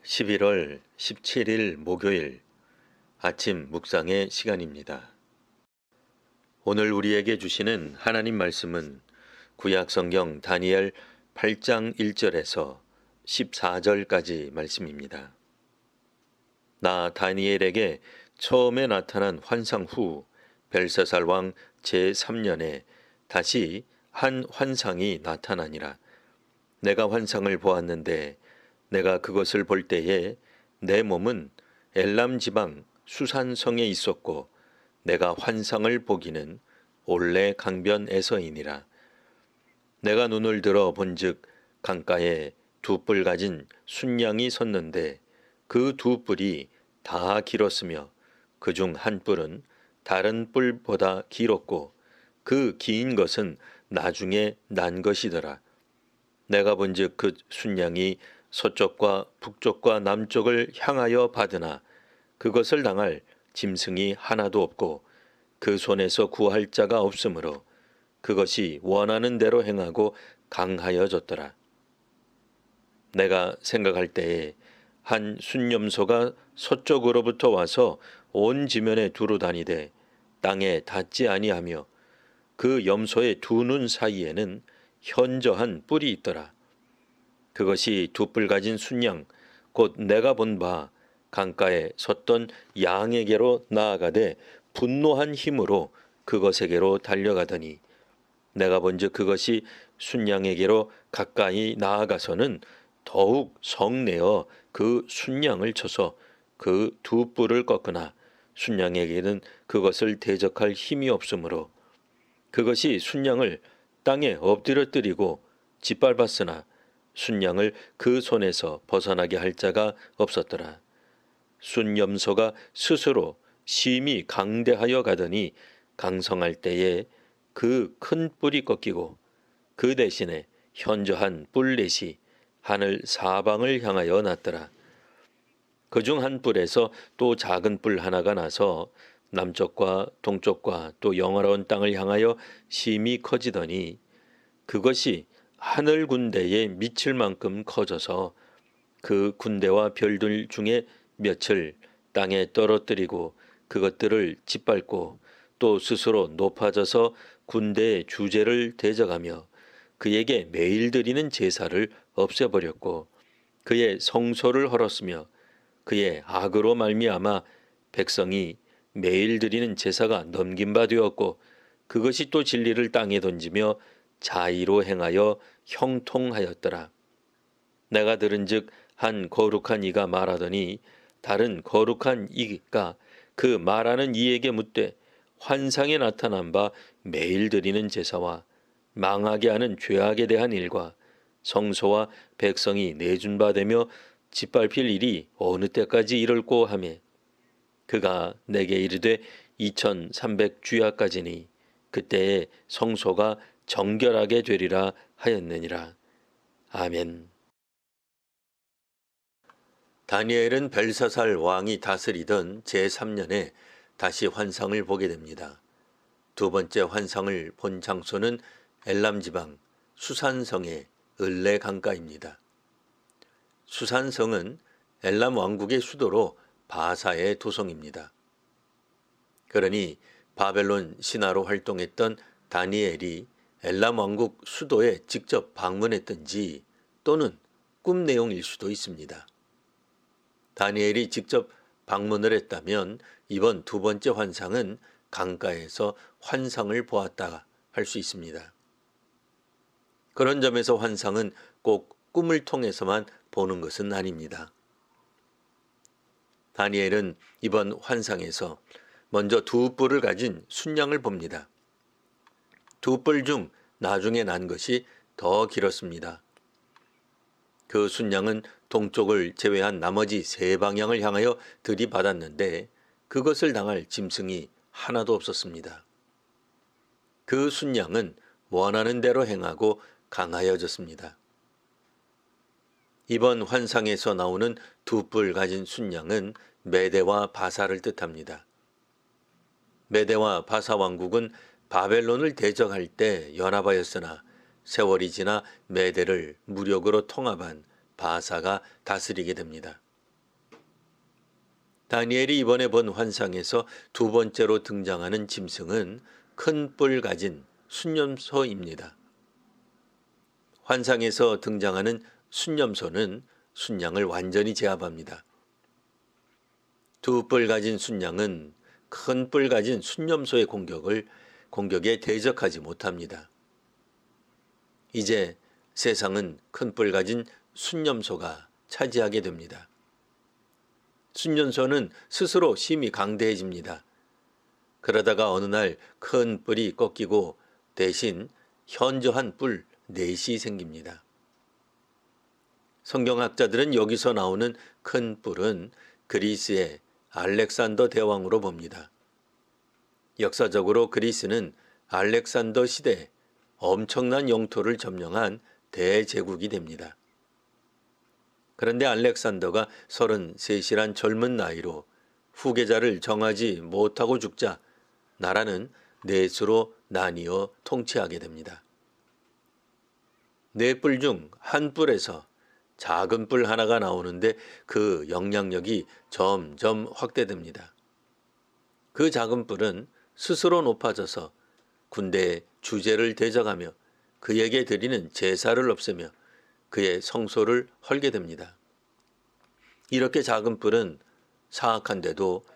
11월 17일 목요일 아침 묵상의 시간입니다. 오늘 우리에게 주시는 하나님 말씀은 구약 성경 다니엘 8장 1절에서 14절까지 말씀입니다. 나 다니엘에게 처음에 나타난 환상 후 벨사살 왕 제3년에 다시 한 환상이 나타나니라. 내가 환상을 보았는데 내가 그것을 볼 때에 내 몸은 엘람 지방 수산성에 있었고 내가 환상을 보기는 올레 강변에서이니라. 내가 눈을 들어 본즉 강가에 두 뿔 가진 순양이 섰는데 그 두 뿔이 다 길었으며 그중 한 뿔은 다른 뿔보다 길었고 그 긴 것은 나중에 난 것이더라. 내가 본즉 그 순양이 서쪽과 북쪽과 남쪽을 향하여 받으나 그것을 당할 짐승이 하나도 없고 그 손에서 구할 자가 없으므로 그것이 원하는 대로 행하고 강하여졌더라. 내가 생각할 때에 한 순념소가 서쪽으로부터 와서 온 지면에 두루 다니되 땅에 닿지 아니하며 그 염소의 두 눈 사이에는 현저한 뿔이 있더라. 그것이 두 뿔 가진 순양 곧 내가 본 바 강가에 섰던 양에게로 나아가되 분노한 힘으로 그것에게로 달려가더니 내가 본즉 그것이 순양에게로 가까이 나아가서는 더욱 성내어 그 순양을 쳐서 그 두 뿔을 꺾으나 순양에게는 그것을 대적할 힘이 없으므로 그것이 순양을 땅에 엎드려뜨리고 짓밟았으나 순양을 그 손에서 벗어나게 할 자가 없었더라. 순염소가 스스로 심히 강대하여 가더니 강성할 때에 그 큰 뿔이 꺾이고 그 대신에 현저한 뿔넷이 하늘 사방을 향하여 났더라. 그중 한 뿔에서 또 작은 뿔 하나가 나서 남쪽과 동쪽과 또 영화로운 땅을 향하여 심히 커지더니 그것이 하늘 군대에 미칠 만큼 커져서 그 군대와 별들 중에 몇을 땅에 떨어뜨리고 그것들을 짓밟고 또 스스로 높아져서 군대의 주제를 대적하며 그에게 매일 드리는 제사를 없애버렸고 그의 성소를 헐었으며 그의 악으로 말미암아 백성이 매일 드리는 제사가 넘긴 바 되었고 그것이 또 진리를 땅에 던지며 자의로 행하여 형통하였더라. 내가 들은즉 한 거룩한 이가 말하더니 다른 거룩한 이가 그 말하는 이에게 묻되 환상에 나타난 바 매일 드리는 제사와 망하게 하는 죄악에 대한 일과 성소와 백성이 내준 바 되며 짓밟힐 일이 어느 때까지 이를꼬 하매 그가 내게 이르되 2300주야까지니 그때에 성소가 정결하게 되리라 하였느니라. 아멘. 다니엘은 벨사살 왕이 다스리던 제3년에 다시 환상을 보게 됩니다. 두 번째 환상을 본 장소는 엘람 지방 수산성의 을레 강가입니다. 수산성은 엘람 왕국의 수도로 바사의 도성입니다. 그러니 바벨론 신하로 활동했던 다니엘이 엘람 왕국 수도에 직접 방문했던지 또는 꿈 내용일 수도 있습니다. 다니엘이 직접 방문을 했다면 이번 두 번째 환상은 강가에서 환상을 보았다 할 수 있습니다. 그런 점에서 환상은 꼭 꿈을 통해서만 보는 것은 아닙니다. 다니엘은 이번 환상에서 먼저 두 뿔을 가진 순양을 봅니다. 두 뿔 중 나중에 난 것이 더 길었습니다. 그 순양은 동쪽을 제외한 나머지 세 방향을 향하여 들이받았는데 그것을 당할 짐승이 하나도 없었습니다. 그 순양은 원하는 대로 행하고 강하여졌습니다. 이번 환상에서 나오는 두 뿔 가진 순양은 메대와 바사를 뜻합니다. 메대와 바사 왕국은 바벨론을 대적할 때 연합하였으나 세월이 지나 메대를 무력으로 통합한 바사가 다스리게 됩니다. 다니엘이 이번에 본 환상에서 두 번째로 등장하는 짐승은 큰 뿔 가진 순념소입니다. 환상에서 등장하는 순념소는 순양을 완전히 제압합니다. 두 뿔 가진 순양은 큰 뿔 가진 순념소의 공격에 대적하지 못합니다. 이제 세상은 큰 뿔 가진 순념소가 차지하게 됩니다. 순념소는 스스로 힘이 강대해집니다. 그러다가 어느 날 큰 뿔이 꺾이고 대신 현저한 뿔 넷이 생깁니다. 성경학자들은 여기서 나오는 큰 뿔은 그리스의 알렉산더 대왕으로 봅니다. 역사적으로 그리스는 알렉산더 시대에 엄청난 영토를 점령한 대제국이 됩니다. 그런데 알렉산더가 33이란 젊은 나이로 후계자를 정하지 못하고 죽자 나라는 넷으로 나뉘어 통치하게 됩니다. 네 뿔 중 한 뿔에서 작은 뿔 하나가 나오는데 그 영향력이 점점 확대됩니다. 그 작은 뿔은 스스로 높아져서 군대의 주제를 대적하며 그에게 드리는 제사를 없애며 그의 성소를 헐게 됩니다. 이렇게 작은 뿔은 사악한데도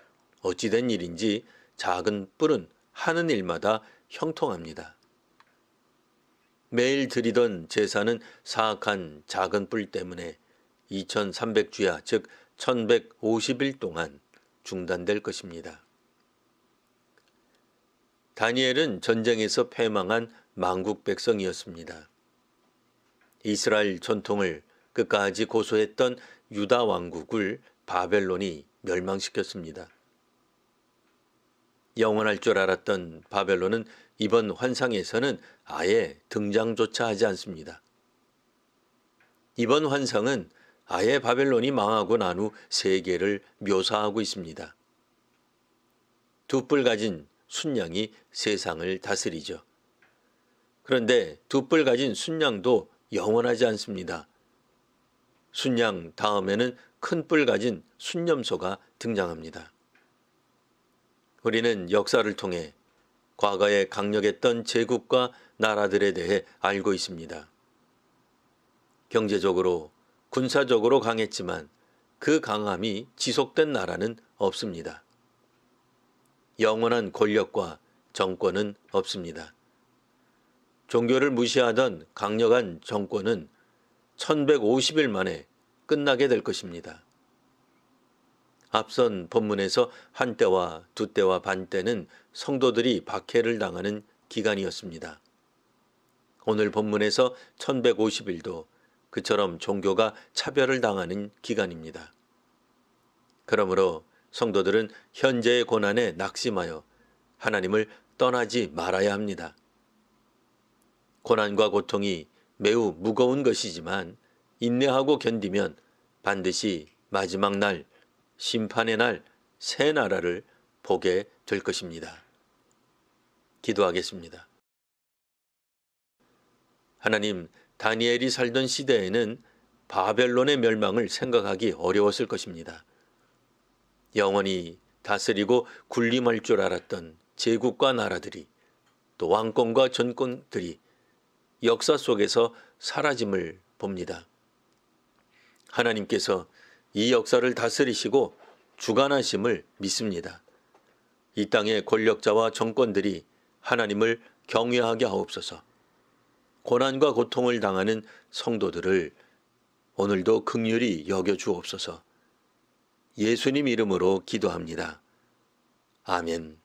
어찌된 일인지 작은 뿔은 하는 일마다 형통합니다. 매일 드리던 제사는 사악한 작은 뿔 때문에 2300주야 즉 1150일 동안 중단될 것입니다. 다니엘은 전쟁에서 패망한 망국 백성이었습니다. 이스라엘 전통을 끝까지 고수했던 유다 왕국을 바벨론이 멸망시켰습니다. 영원할 줄 알았던 바벨론은 이번 환상에서는 아예 등장조차 하지 않습니다. 이번 환상은 아예 바벨론이 망하고 난 후 세계를 묘사하고 있습니다. 두 뿔 가진 순양이 세상을 다스리죠. 그런데 두 뿔 가진 순양도 영원하지 않습니다. 순양 다음에는 큰 뿔 가진 순념소가 등장합니다. 우리는 역사를 통해 과거에 강력했던 제국과 나라들에 대해 알고 있습니다. 경제적으로, 군사적으로 강했지만 그 강함이 지속된 나라는 없습니다. 영원한 권력과 정권은 없습니다. 종교를 무시하던 강력한 정권은 1150일 만에 끝나게 될 것입니다. 앞선 본문에서 한때와 두때와 반때는 성도들이 박해를 당하는 기간이었습니다. 오늘 본문에서 1150일도 그처럼 종교가 차별을 당하는 기간입니다. 그러므로 성도들은 현재의 고난에 낙심하여 하나님을 떠나지 말아야 합니다. 고난과 고통이 매우 무거운 것이지만 인내하고 견디면 반드시 마지막 날, 심판의 날, 새 나라를 보게 될 것입니다. 기도하겠습니다. 하나님, 다니엘이 살던 시대에는 바벨론의 멸망을 생각하기 어려웠을 것입니다. 영원히 다스리고 군림할 줄 알았던 제국과 나라들이 또 왕권과 전권들이 역사 속에서 사라짐을 봅니다. 하나님께서 이 역사를 다스리시고 주관하심을 믿습니다. 이 땅의 권력자와 정권들이 하나님을 경외하게 하옵소서. 고난과 고통을 당하는 성도들을 오늘도 긍휼히 여겨 주옵소서. 예수님 이름으로 기도합니다. 아멘.